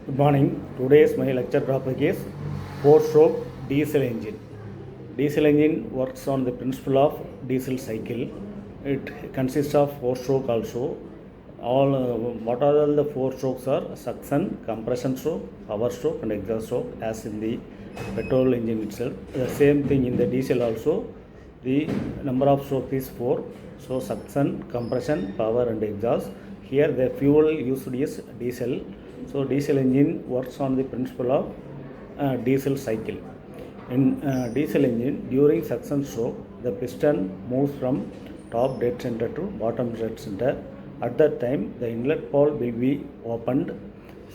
Good morning. Today's my lecture topic is 4-stroke diesel engine. Diesel engine works on the principle of diesel cycle. It consists of 4-stroke also. All what are all the 4 strokes are suction, compression stroke, power stroke and exhaust stroke as in the petrol engine itself. The same thing in the diesel also. The number of strokes is 4. So suction, compression, power and exhaust. Here the fuel used is diesel. So diesel engine works on the principle of diesel cycle. In diesel engine, during suction stroke, the piston moves from top dead center to bottom dead center. At that time, the inlet valve will be opened,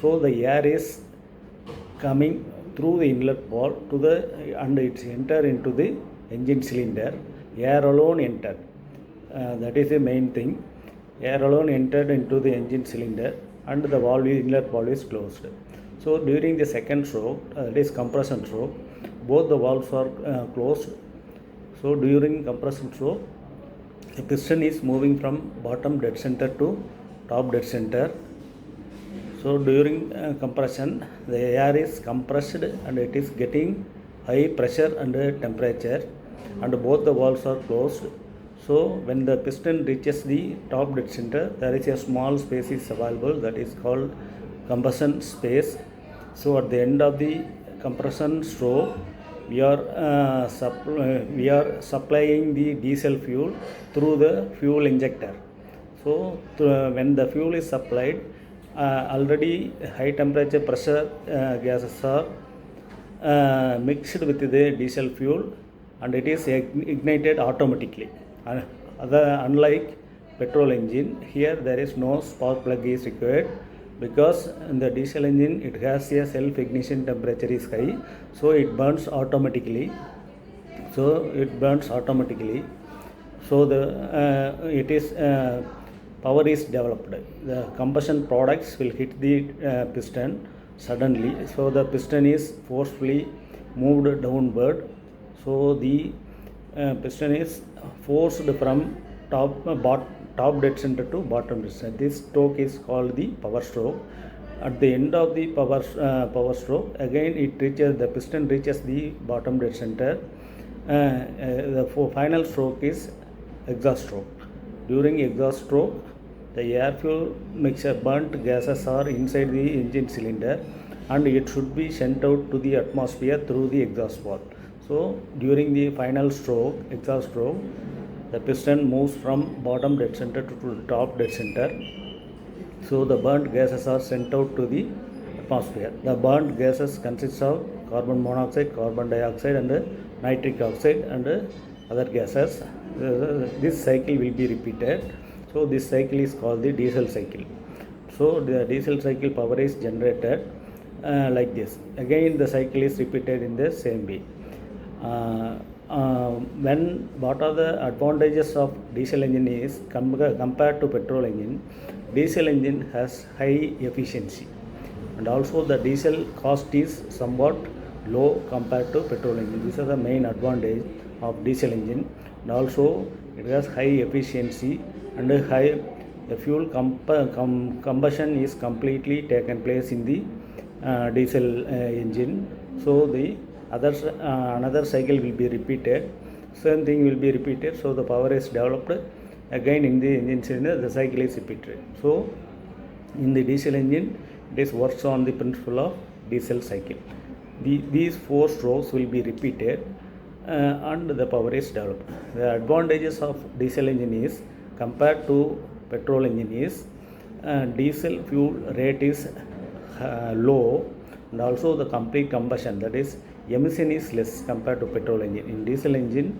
so the air is coming through the inlet valve to the and it's enter into the engine cylinder. Air alone entered. That is the main thing. Air alone entered into the engine cylinder and the valve, inlet valve is closed. So during the second stroke, that is compression stroke, both the valves are closed. So during compression stroke, the piston is moving from bottom dead center to top dead center. So during compression, the air is compressed and it is getting high pressure and temperature, and both the valves are closed. So when the piston reaches the top dead center, there is a small space is available, that is called combustion space. So at the end of the compression stroke, we are supplying the diesel fuel through the fuel injector. So when the fuel is supplied, already high temperature pressure gases are mixed with the diesel fuel and it is ignited automatically. Unlike petrol engine, here there is no spark plug is required, because in the diesel engine it has a self ignition, temperature is high, so it burns automatically. So the it is power is developed. The combustion products will hit the piston suddenly, so the piston is forcefully moved downward. So the piston is forced from top dead center to bottom dead center. This stroke is called the power stroke. At the end of the power stroke, again the piston reaches the bottom dead center. The final stroke is exhaust stroke. During exhaust stroke, the air fuel mixture burnt gases are inside the engine cylinder and it should be sent out to the atmosphere through the exhaust valve. So during the final stroke, exhaust stroke, the piston moves from bottom dead center to top dead center. So the burnt gases are sent out to the atmosphere. The burnt gases consist of carbon monoxide, carbon dioxide and nitric oxide and other gases. This cycle will be repeated. So this cycle is called the diesel cycle. So the diesel cycle power is generated like this. Again the cycle is repeated in the same way. What are the advantages of diesel engine is compared to petrol engine? Diesel engine has high efficiency, and also the diesel cost is somewhat low compared to petrol engine. These are the main advantage of diesel engine, and also it has high efficiency and the fuel combustion is completely taken place in the diesel engine. So the another cycle will be repeated, same thing will be repeated, so the power is developed again in the engine cylinder, the cycle is repeated. So in the diesel engine, this works on the principle of diesel cycle. These 4 strokes will be repeated and the power is developed. The advantages of diesel engine is compared to petrol engine is diesel fuel rate is low, and also the complete combustion, that is emission is less compared to petrol engine. In diesel engine,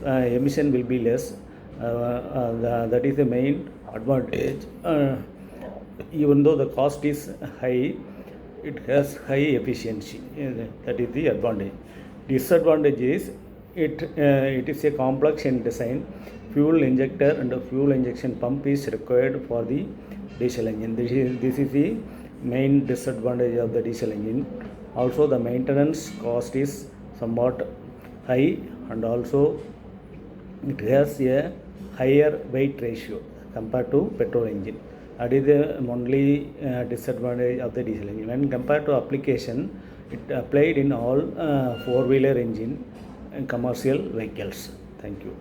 emission will be less. That is the main advantage. Even though the cost is high, it has high efficiency. That is the advantage. Disadvantage is it is a complex in design. Fuel injector and a fuel injection pump is required for the diesel engine. This is the main disadvantage of the diesel engine. Also the maintenance cost is somewhat high, and also it has a higher weight ratio compared to petrol engine. That is the only disadvantage of the diesel engine. When compared to application, it applied in all four-wheeler engine and commercial vehicles. Thank you.